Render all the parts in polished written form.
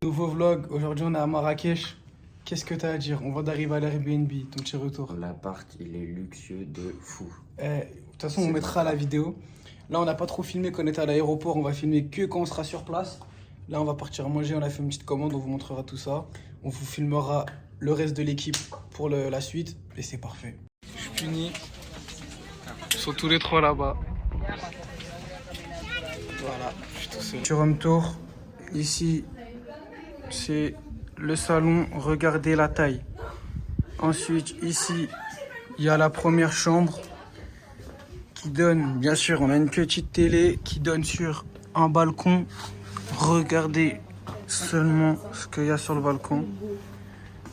Nouveau vlog, aujourd'hui on est à Marrakech. Qu'est-ce que t'as à dire? On va d'arriver à l'Airbnb, ton petit retour. L'appart, il est luxueux de fou. De toute façon, on mettra la vidéo. Là, on n'a pas trop filmé quand on était à l'aéroport. On va filmer que quand on sera sur place. Là, on va partir manger. On a fait une petite commande. On vous montrera tout ça. On vous filmera le reste de l'équipe pour la suite. Et c'est parfait. Je suis fini. Ils sont tous les trois là-bas. Voilà, je suis tout seul. Sur home tour, ici, c'est le salon. Regardez la taille. Ensuite, ici, il y a la première chambre qui donne, bien sûr, on a une petite télé qui donne sur un balcon. Regardez seulement ce qu'il y a sur le balcon.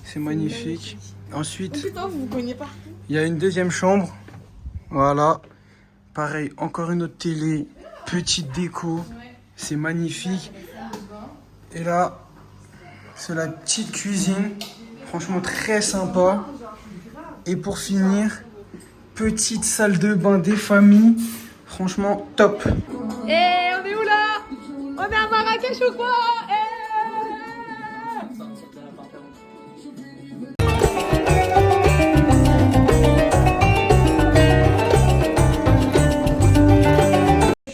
C'est magnifique. Ensuite, il y a une deuxième chambre. Voilà. Pareil, encore une autre télé. Petite déco. C'est magnifique. Et là, c'est la petite cuisine. Franchement, très sympa. Et pour finir, petite salle de bain des familles. Franchement, top. on est où là? On est à Marrakech ou quoi?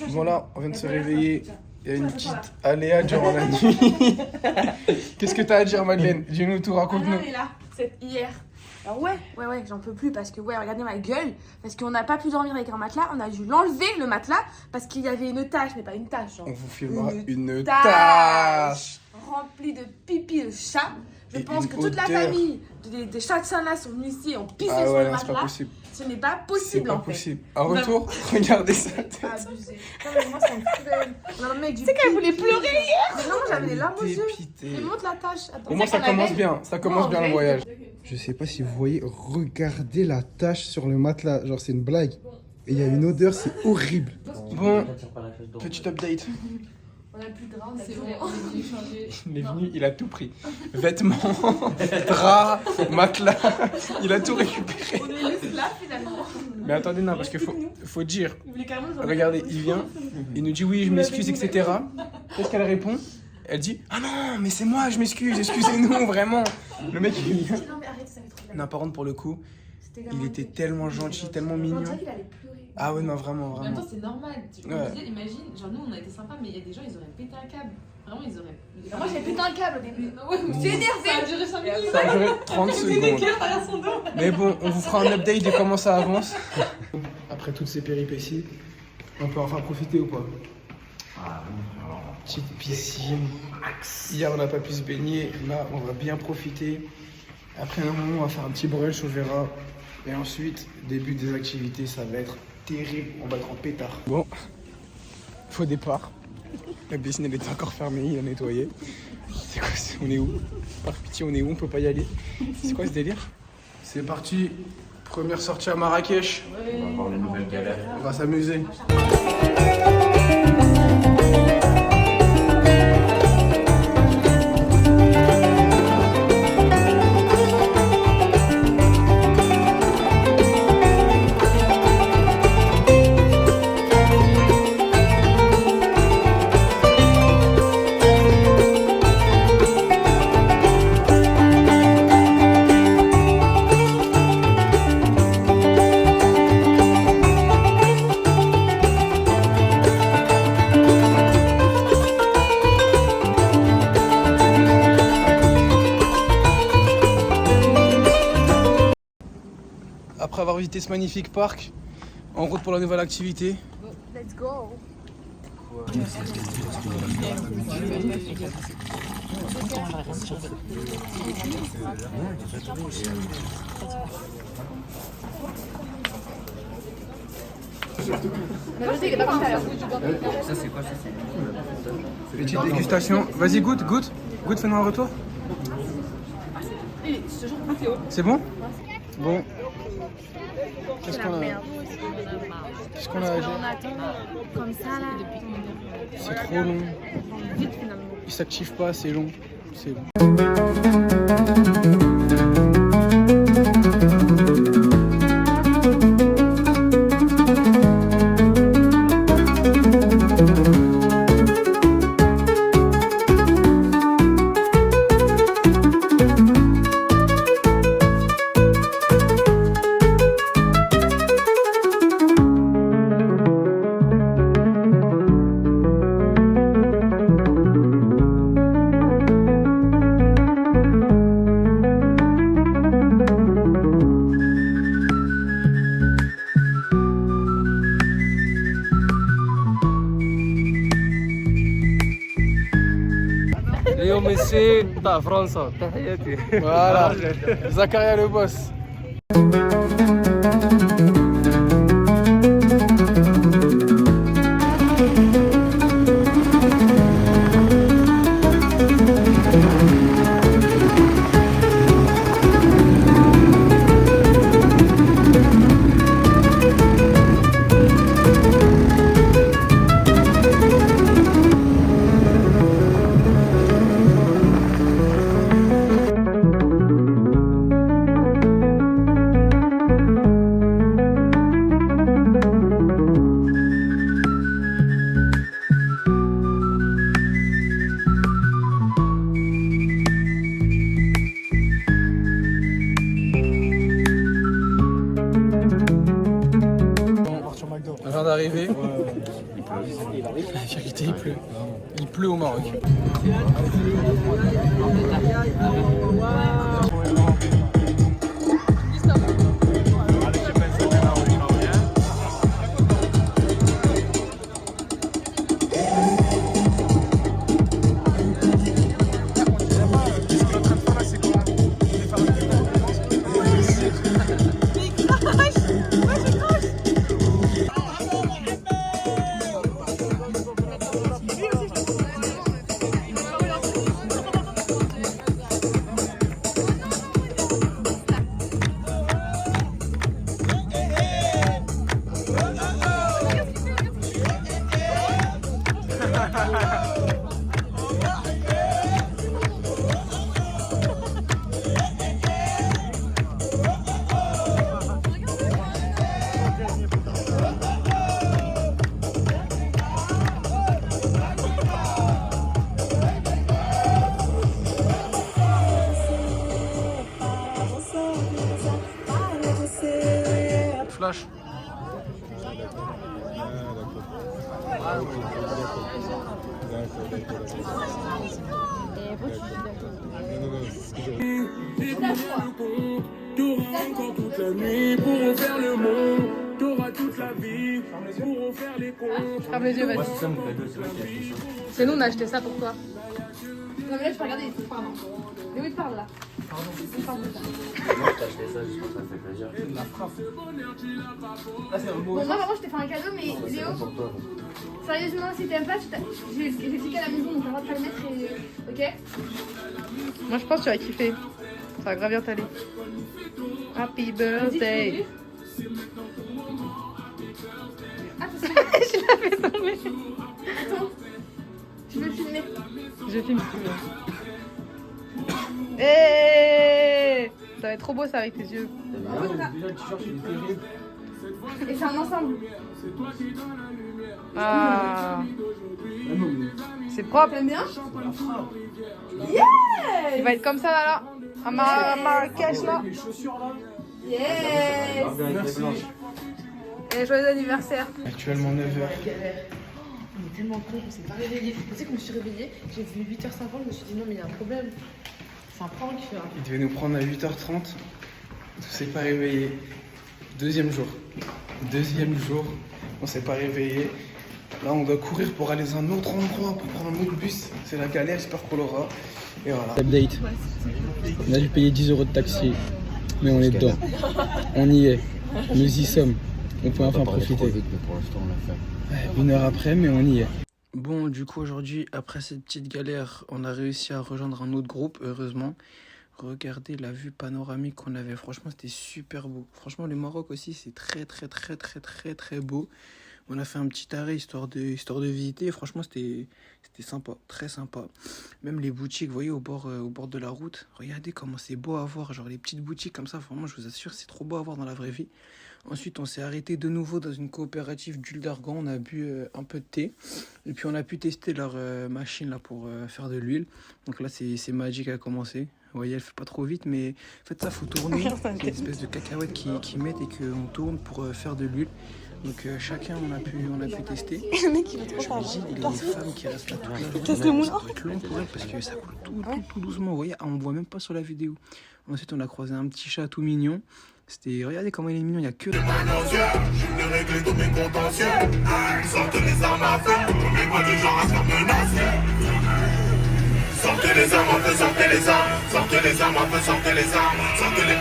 Voilà, on vient de se réveiller. Il y a une petite aléa durant la nuit. Qu'est-ce que t'as à dire, Madeleine? Dis-nous tout, raconte-nous. Elle est là, c'est hier. Alors ouais, j'en peux plus parce que regardez ma gueule. Parce qu'on n'a pas pu dormir avec un matelas. On a dû l'enlever, le matelas, parce qu'il y avait une tache, mais pas une tache. Genre. On vous filmera une tache remplie de pipi de chat. Je et pense que toute odeur. la famille des chats de là sont venus ici et ont pissé sur le c'est matelas. pas possible. Ce n'est pas C'est possible pas en fait. possible. En retour, regardez sa tête. Abusé. Non, mais moi, ça me fout. Tu sais qu'elle voulait pleurer hier. Mais non, j'avais les larmes aux yeux. Mais montre la tâche. Attends. Au moins, ça commence bien. Ça commence bien le voyage. Ok. Je sais pas si vous voyez, regardez la tache sur le matelas. Genre, c'est une blague. Et il y a une odeur, c'est horrible. Bon, petit update. On a plus de draps, C'est vrai, on est venu changer. Il est venu, il a tout pris. Vêtements, draps, matelas, il a tout récupéré. On est juste là finalement. Mais attendez, non, parce qu'il faut dire. Il voulait carrément nous en Regardez, il vient, il nous dit oui, je m'excuse, etc. Qu'est-ce qu'elle répond? Elle dit ah non, mais c'est moi, je m'excuse, excusez-nous, vraiment. Le mec, il vient. Non, mais arrête, ça va être trop bien. Non, par contre, pour le coup, il était tellement gentil, tellement On mignon. dirait qu'il allait pleurer. Ah ouais, non, vraiment, En même vraiment. temps, c'est normal. Tu Ouais. me disais, imagine, genre nous on a été sympas, mais il y a des gens, ils auraient pété un câble. Vraiment, ils auraient. Alors moi, j'avais pété un câble au début. Ouais, mais J'ai énervé. Ça a duré 5 minutes. Ça a duré 30 secondes. Mais bon, on vous fera un update de comment ça avance. Après toutes ces péripéties, on peut enfin profiter ou pas? Petite piscine. Hier, on n'a pas pu se baigner. Là, on va bien profiter. Après un moment, on va faire un petit brunch, on verra. Et ensuite, début des activités, ça va être terrible. On va être en pétard. Bon, faux départ. La piscine, elle était encore fermée, il a nettoyé. C'est quoi? On est où? Par pitié, on est où? On peut pas y aller. C'est quoi ce délire? C'est parti. Première sortie à Marrakech. On va voir les nouvelles galères. On va s'amuser. Après avoir visité ce magnifique parc, en route pour la nouvelle activité. Let's go. Ça, c'est quoi ça? Petite dégustation. Vas-y, goûte. Goûte, fais-nous un retour. C'est bon? Bon. Qu'est-ce qu'on a? Qu'est-ce qu'on a à dire? On attend comme ça là. C'est trop long. Vite finalement. Il s'active pas, c'est long. C'est long. اليوم ميسي تاع فرنسا تحياتي. Voilà, Zakaria le boss. On vient d'arriver. La vérité, il pleut. Il pleut au Maroc. Flash. T'auras encore toute la nuit pour refaire le monde. T'auras toute la vie pour refaire les comptes. Ferme les yeux, vas-y. Moi, c'est ça mon cadeau, c'est vrai que j'ai acheté ça. C'est nous, on a acheté ça pour toi. Non, mais là, je peux regarder. Pardon. Mais oui, parle là. Moi, j'ai acheté ça juste pour ça fait plaisir. Bon, moi, vraiment, je t'ai fait un cadeau, mais Léo, Pour toi. sérieusement, si t'aimes pas, j'ai expliqué à la maison, donc on va pas le mettre et. Ok? Moi, je pense que tu vas kiffer. Ça va grave bien t'aller. Happy birthday! Ah, je l'ai fait tomber! Attends, tu veux le filmer? Je filme si tu veux. Hey, ça va être trop beau ça avec tes yeux. Et c'est un ensemble. Ah, c'est propre. T'aimes bien? Yeah! Il va être comme ça là. À Marrakech là. Yes! Et joyeux anniversaire. Actuellement 9h. On est tellement con, on s'est pas réveillé. Tu sais que je me suis réveillée, j'ai vu 8h50, je me suis dit non mais il y a un problème. C'est un prank là. Il devait nous prendre à 8h30. On s'est pas réveillé. Deuxième jour, on s'est pas réveillé. Là, on doit courir pour aller dans un autre endroit pour prendre un autre bus. C'est la galère, j'espère qu'on l'aura. Et voilà. Update. On a dû payer 10 € de taxi, mais on est dedans. On y est. Nous y sommes. On peut enfin profiter. Vite, mais pour l'instant, on l'a fait. Ouais, 1 heure après, mais on y est. Bon, du coup, aujourd'hui, après cette petite galère, on a réussi à rejoindre un autre groupe, heureusement. Regardez la vue panoramique qu'on avait. Franchement, c'était super beau. Franchement, le Maroc aussi, c'est très beau. On a fait un petit arrêt histoire de visiter. Franchement, c'était sympa, très sympa. Même les boutiques, vous voyez, au bord de la route. Regardez comment c'est beau à voir. Genre les petites boutiques comme ça, vraiment, je vous assure, c'est trop beau à voir dans la vraie vie. Ensuite, on s'est arrêté de nouveau dans une coopérative d'huile d'argan. On a bu un peu de thé. Et puis, on a pu tester leur machine là pour faire de l'huile. Donc là, c'est Magic à commencer. Vous voyez, elle fait pas trop vite, mais en fait, ça, faut tourner. C'est une espèce de cacahuète qui mettent et qu'on tourne pour faire de l'huile. Donc chacun, on a pu tester. Le mec, il va trop tard. Les femmes qui restent là toute la journée, Teste le moulin. ça doit être long pour elles parce que ça coule tout doucement. Vous voyez, on ne voit même pas sur la vidéo. Ensuite, on a croisé un petit chat tout mignon. Regardez comment il est mignon, il n'y a que... Je vais régler tous mes contentieux. Sortez les armes à feu. Les voix du genre à se faire menacer. Sortez les armes, un peu, sortez les armes. Sortez les armes, un peu, sortez les armes. Sortez les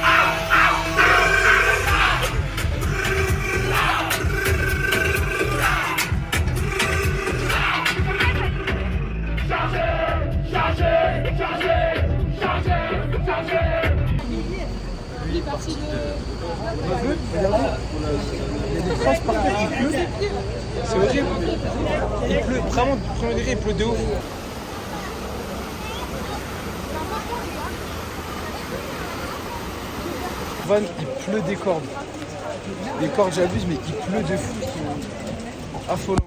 C'est horrible. Il pleut, vraiment, du premier degré, il pleut de ouf. Van, il pleut des cordes. Des cordes, j'abuse, mais il pleut de fou. C'est affolant.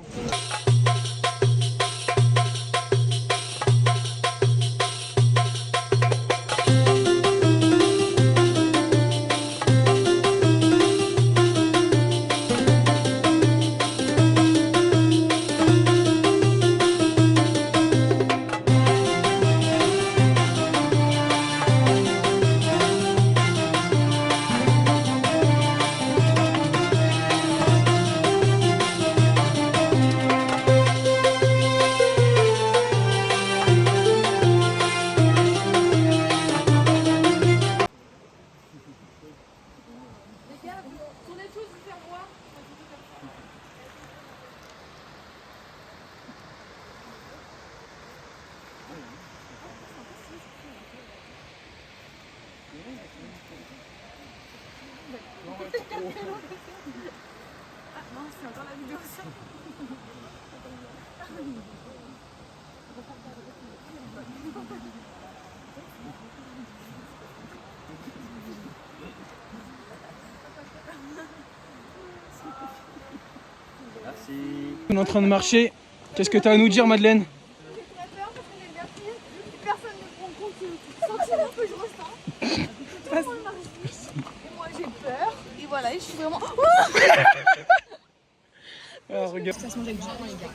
On est en train de marcher. Qu'est-ce que tu as à nous dire, Madeleine? Personne ne prend compte du sentiment que je ressens. Et moi j'ai peur. Et voilà, je suis vraiment. Ah, regarde. Ça se mange avec du jambon, les gars.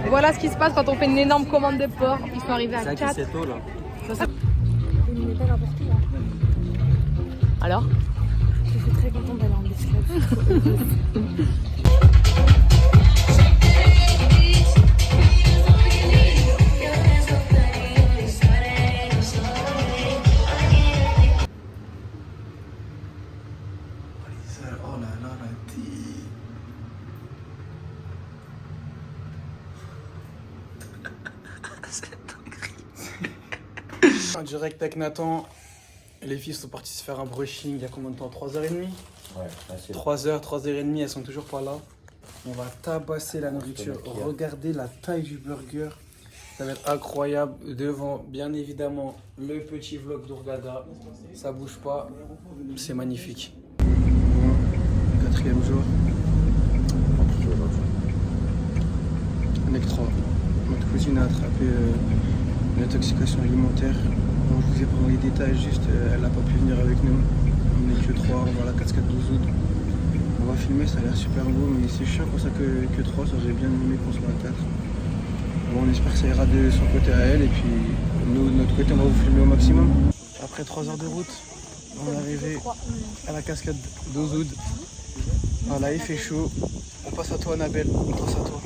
Voilà ce qui se passe quand on fait une énorme commande de porc. Ils sont arrivés à 4. C'est tôt là. Alors? Je suis très contente d'aller en bicyclette. Oh là là, la En direct avec Nathan, les filles sont parties se faire un brushing il y a combien de temps? 3h30? Ouais, facile. 3h30, elles sont toujours pas là. On va tabasser la nourriture. Regardez la taille du burger. Ça va être incroyable. Devant, bien évidemment, le petit vlog d'Hurghada. Ça bouge pas. C'est magnifique. Bon, 4e jour. Avec 3. Notre cousine a attrapé une intoxication alimentaire. Bon, je vous ai pris les détails, juste elle n'a pas pu venir avec nous. On est que 3, on va à la cascade d'Ouzoud. On va filmer, ça a l'air super beau, mais c'est chiant pour ça que 3, ça j'aurais bien aimé qu'on soit à 4. Bon, on espère que ça ira de son côté à elle, et puis nous, de notre côté, on va vous filmer au maximum. Après 3 heures de route, on est arrivé à la cascade d'Ouzoud. Voilà, il fait chaud. On passe à toi, Annabelle, on passe à toi.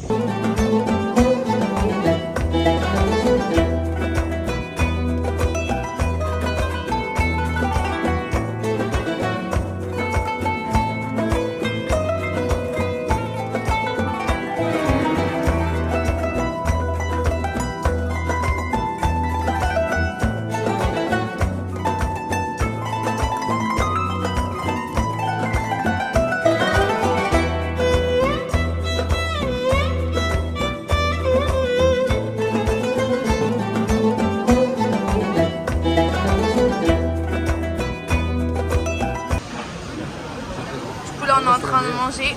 Là, on est en train de manger.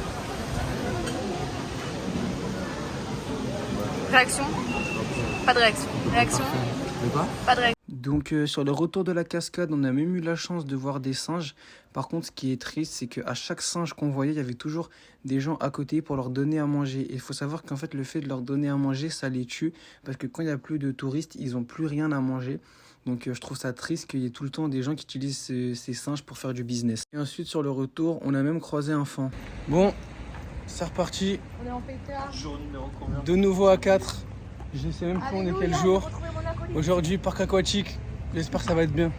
Réaction? Pas de réaction. Réaction? De quoi? Pas de règles. Donc sur le retour de la cascade, on a même eu la chance de voir des singes. Par contre, ce qui est triste, c'est qu'à chaque singe qu'on voyait, il y avait toujours des gens à côté pour leur donner à manger. Et il faut savoir qu'en fait, le fait de leur donner à manger, ça les tue. Parce que quand il n'y a plus de touristes, ils n'ont plus rien à manger. Donc je trouve ça triste qu'il y ait tout le temps des gens qui utilisent ces singes pour faire du business. Et ensuite, sur le retour, on a même croisé un fan. Bon, c'est reparti. On est en pétard. Jour numéro combien? De nouveau à 4. Je sais même plus on est quel jour. Aujourd'hui, parc aquatique. J'espère que ça va être bien.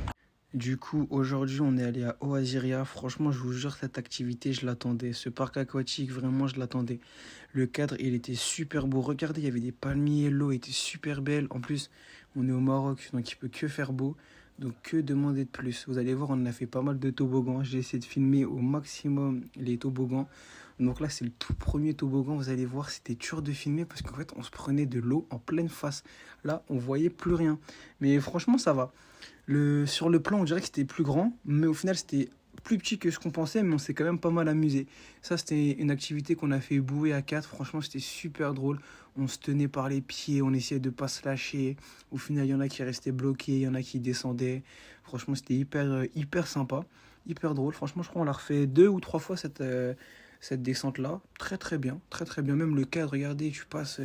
Du coup, aujourd'hui, on est allé à Oasiria. Franchement, je vous jure, cette activité, je l'attendais. Ce parc aquatique, vraiment, je l'attendais. Le cadre, il était super beau. Regardez, il y avait des palmiers, l'eau était super belle. En plus, on est au Maroc, donc il peut que faire beau. Donc, que demander de plus? Vous allez voir, on a fait pas mal de toboggans. J'ai essayé de filmer au maximum les toboggans. Donc là, c'est le tout premier toboggan. Vous allez voir, c'était dur de filmer parce qu'en fait, on se prenait de l'eau en pleine face. Là, on voyait plus rien. Mais franchement, ça va. Sur le plan, on dirait que c'était plus grand. Mais au final, c'était plus petit que ce qu'on pensait. Mais on s'est quand même pas mal amusé. Ça, c'était une activité qu'on a fait bouée à 4. Franchement, c'était super drôle. On se tenait par les pieds. On essayait de pas se lâcher. Au final, il y en a qui restaient bloqués. Il y en a qui descendaient. Franchement, c'était hyper sympa. Hyper drôle. Franchement, je crois qu'on l'a refait 2 ou 3 fois cette descente-là. Très bien. Même le cadre, regardez, tu passes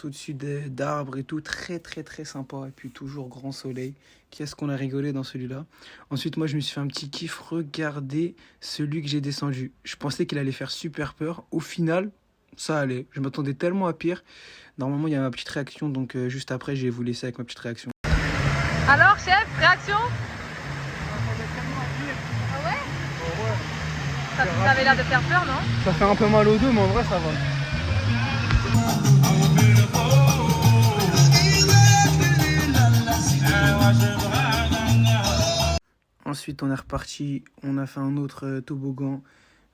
au-dessus d'arbres et tout. Très sympa. Et puis toujours grand soleil. Qu'est-ce qu'on a rigolé dans celui-là. Ensuite, moi, je me suis fait un petit kiff. Regardez celui que j'ai descendu. Je pensais qu'il allait faire super peur. Au final, ça allait. Je m'attendais tellement à pire. Normalement, il y a ma petite réaction. Donc, juste après, je vais vous laisser avec ma petite réaction. Alors, chef, réaction? Ah ouais? Ça avait l'air de faire peur, non? Ça fait un peu mal au dos, mais en vrai, ça va. Ensuite, on est reparti. On a fait un autre toboggan.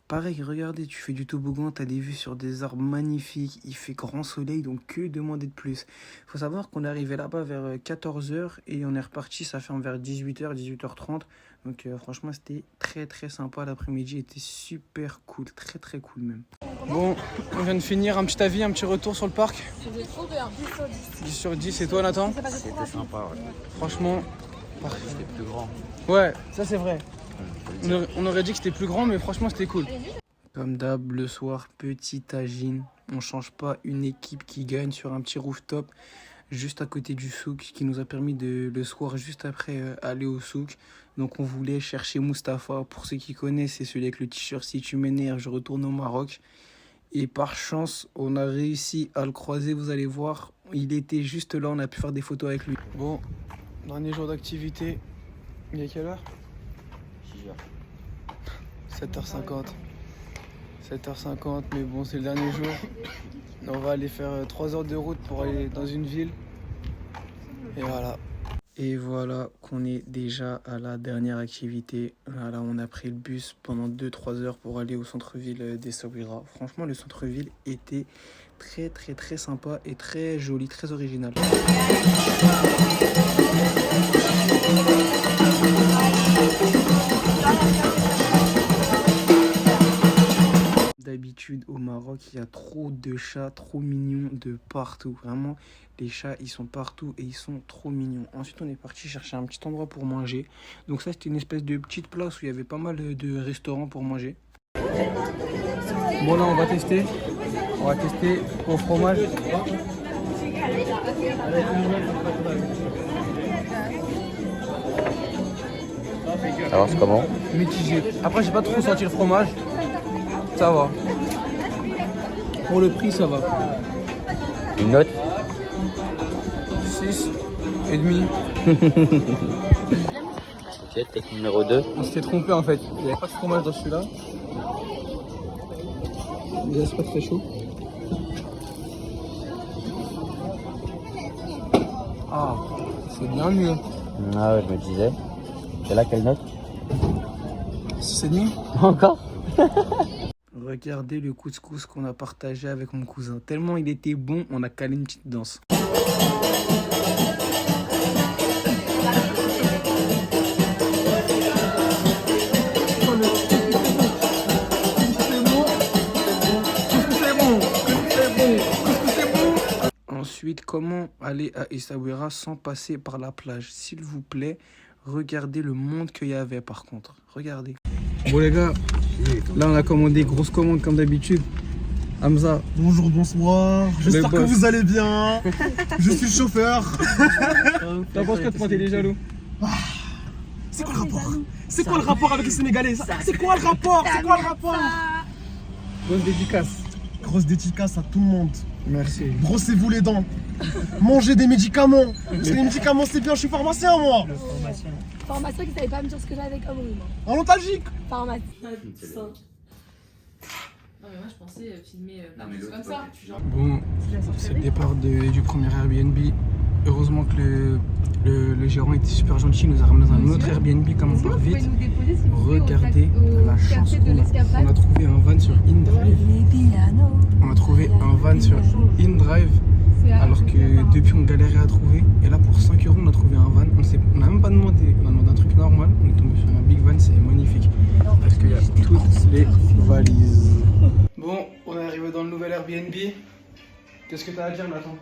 Pareil, regardez, tu fais du toboggan, tu as des vues sur des arbres magnifiques. Il fait grand soleil, donc que demander de plus? Il faut savoir qu'on est arrivé là-bas vers 14h et on est reparti, ça fait vers 18h, 18h30. Donc franchement, c'était très sympa. L'après-midi était super cool, très cool même. Bon, on vient de finir. Un petit avis, un petit retour sur le parc? C'était trop bien, 10 sur 10. 10 sur 10, et toi, Nathan? C'était sympa, ouais. Franchement, C'était plus grand. ouais, ça c'est vrai. On aurait dit que c'était plus grand, mais franchement, c'était cool. Comme d'hab, le soir, petit tagine. On change pas, une équipe qui gagne sur un petit rooftop juste à côté du souk, qui nous a permis de, le soir, juste après, aller au souk. Donc on voulait chercher Mustapha. Pour ceux qui connaissent, c'est celui avec le t-shirt « Si tu m'énerves, je retourne au Maroc ». Et par chance, on a réussi à le croiser, vous allez voir. Il était juste là, on a pu faire des photos avec lui. Bon, dernier jour d'activité. Il est quelle heure? 7h50. 7h50, mais bon, c'est le dernier jour. On va aller faire 3 heures de route pour aller dans une ville. Et voilà. Et voilà qu'on est déjà à la dernière activité. Voilà, on a pris le bus pendant 2-3 heures pour aller au centre-ville d'Essaouira. Franchement, le centre-ville était très sympa et très joli, très original. D'habitude au Maroc, il y a trop de chats, trop mignons de partout. Vraiment, les chats, ils sont partout et ils sont trop mignons. Ensuite, on est parti chercher un petit endroit pour manger. Donc ça, c'était une espèce de petite place où il y avait pas mal de restaurants pour manger. Bon, là, on va tester. On va tester au fromage. Alors, c'est comment? Mitigé. Après, j'ai pas trop senti le fromage. Ça va. Pour le prix, ça va. Une note? 6 et demi. Ok, tech numéro 2. On s'était trompé en fait. Il n'y avait pas de fromage dans celui-là. Déjà, c'est pas très chaud. Ah, c'est bien mieux. Ah ouais, je me disais. C'est là quelle note? 6 et demi. Encore? Regardez le couscous qu'on a partagé avec mon cousin. Tellement il était bon, on a calé une petite danse. Ensuite, Madrid, comment aller à Essaouira sans passer par la plage? S'il vous plaît, regardez le monde qu'il y avait par contre. Regardez. Bon les gars, là on a commandé grosse commande comme d'habitude. Hamza. Bonjour, bonsoir. J'espère que vous allez bien. Je suis le chauffeur. T'en penses quoi de pointer les jaloux? C'est quoi le rapport? C'est quoi le rapport avec les Sénégalais? C'est quoi le rapport? C'est quoi le rapport? Grosse dédicace. Grosse dédicace à tout le monde. Merci. Brossez-vous les dents. Mangez des médicaments. Parce que les médicaments c'est bien, je suis pharmacien moi. Pharmacien qui savait pas me dire ce que j'avais comme rhume. En nostalgique. Pharmacien. Non, mais moi, je pensais filmer mais comme ça. Bon, c'est le départ du premier Airbnb. Heureusement que le gérant était super gentil, il nous a ramené dans un autre Airbnb comme on part vite. Regardez la chance qu'on a. On a trouvé un van sur InDrive. On a trouvé un van sur InDrive alors que depuis on galérait à trouver. Et là pour 5 € on a trouvé un van. On n'a même pas demandé, on a demandé un truc normal. On est tombé sur un big van, c'est magnifique. Parce qu'il y a toutes les valises. Bon, on est arrivé dans le nouvel Airbnb. Qu'est-ce que tu as à dire Nathan?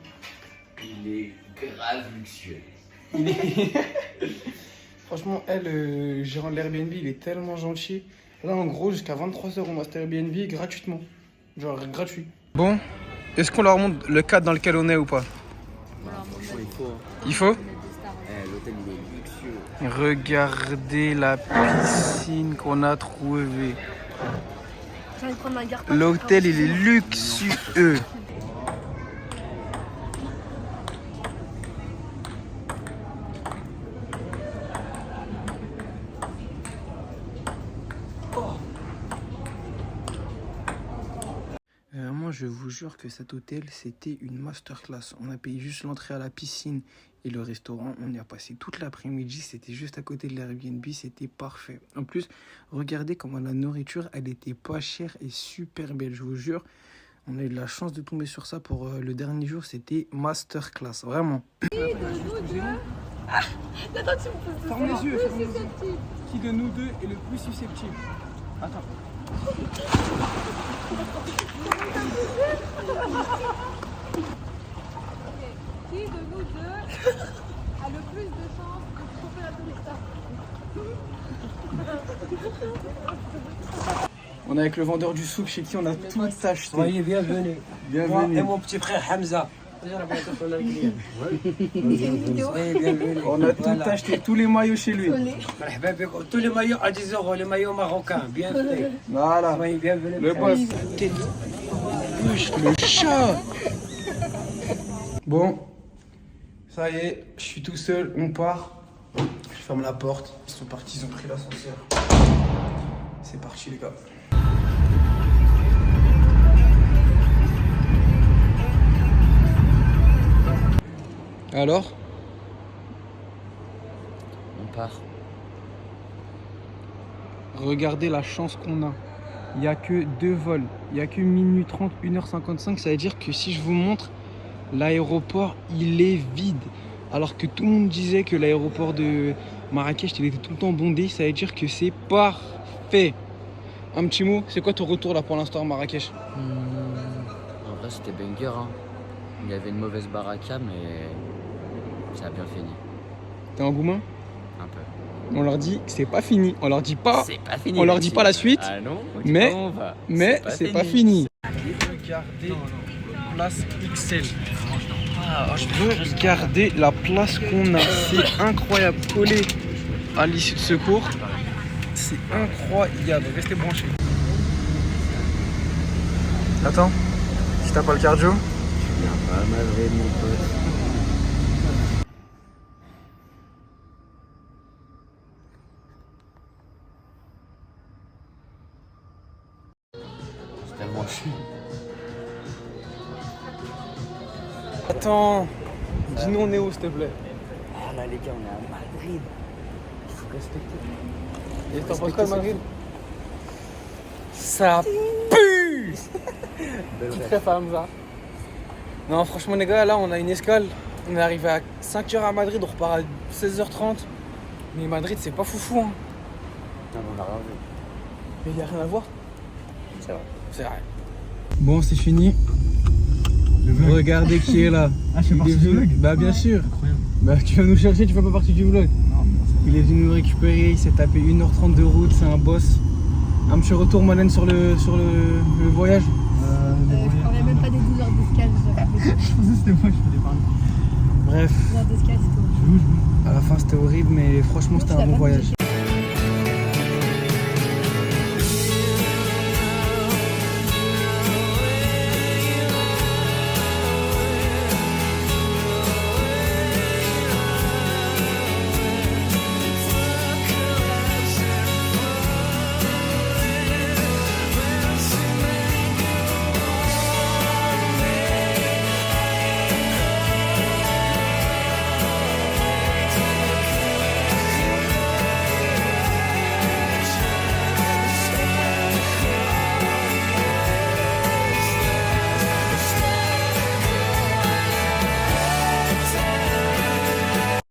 Il est grave luxueux. Franchement, le gérant de l'Airbnb, il est tellement gentil. Là, en gros, jusqu'à 23h, on a cet Airbnb gratuitement. Genre, gratuit. Bon, est-ce qu'on leur montre le cadre dans lequel on est ou pas? Il faut? L'hôtel, il est luxueux. Regardez la piscine qu'on a trouvée. J'ai envie de prendre ma garde. L'hôtel, il est luxueux. Moi, je vous jure que cet hôtel, c'était une masterclass. On a payé juste l'entrée à la piscine et le restaurant. On y a passé toute l'après-midi. C'était juste à côté de l'Airbnb. C'était parfait. En plus, regardez comment la nourriture, elle était pas chère et super belle. Je vous jure, on a eu de la chance de tomber sur ça pour le dernier jour. C'était masterclass, vraiment. Ferme les yeux, ferme les yeux. Qui de nous deux est le plus susceptible? Attends. Qui de nous deux a le plus de chances de tromper la tourista? On est avec le vendeur du souk chez qui on a tout acheté. Soyez bienvenus. Bienvenue. Moi et mon petit frère Hamza. Soyez bienvenus. On a tout acheté, tous les maillots chez lui. Tous les maillots à 10 €, les maillots marocains, bien faits. Voilà. Soyez bienvenus. Le boss. Le chat. Bon, ça y est, je suis tout seul, on part. Je ferme la porte. Ils sont partis, ils ont pris l'ascenseur. C'est parti les gars. Alors? On part. Regardez la chance qu'on a. Il n'y a que 2 vols. Il n'y a que minuit 30, 1h55. Ça veut dire que si je vous montre, l'aéroport, il est vide. Alors que tout le monde disait que l'aéroport de Marrakech, il était tout le temps bondé. Ça veut dire que c'est parfait. Un petit mot, c'est quoi ton retour là pour l'instant à Marrakech? En vrai, c'était banger. Hein. Il y avait une mauvaise baraka, mais ça a bien fini. T'es en Goumin? Un peu. On leur dit que c'est pas fini. On leur dit pas. C'est pas fini. On leur dit pas la suite. Ah non, mais on va. C'est pas fini. Regardez place XL. Regardez la place qu'on a. C'est incroyable. Collé à l'issue de secours. C'est incroyable. Restez branchés. Attends, si t'as pas le cardio. Il y a pas mal de mon pote. C'est tellement chiant. Attends, dis-nous on est où s'il te plaît. Ah là les gars, on est à Madrid. Il faut respecter. Et t'en penses quoi Madrid? Ça pue. Petite ref à Hamza. Non franchement les gars, là on a une escale. On est arrivé à 5h à Madrid, on repart à 16h30. Mais Madrid c'est pas foufou hein. Non mais on a rien vu. Mais il y a rien à voir. C'est vrai. C'est vrai. Bon c'est fini. Regardez qui est là. Ah, je fais partie du vlog. Bah bien sûr. Incroyable. Bah tu vas nous chercher, tu fais pas partie du vlog. Non, Il est venu nous récupérer, il s'est tapé 1h30 de route, c'est un boss. Un petit retour Malène sur le voyage. Je parlais même pas des 12 heures d'escale. je pensais que c'était moi, je voulais parler. Bref, 12 heures d'escale, c'est tout. à la fin c'était horrible mais franchement c'était un bon voyage.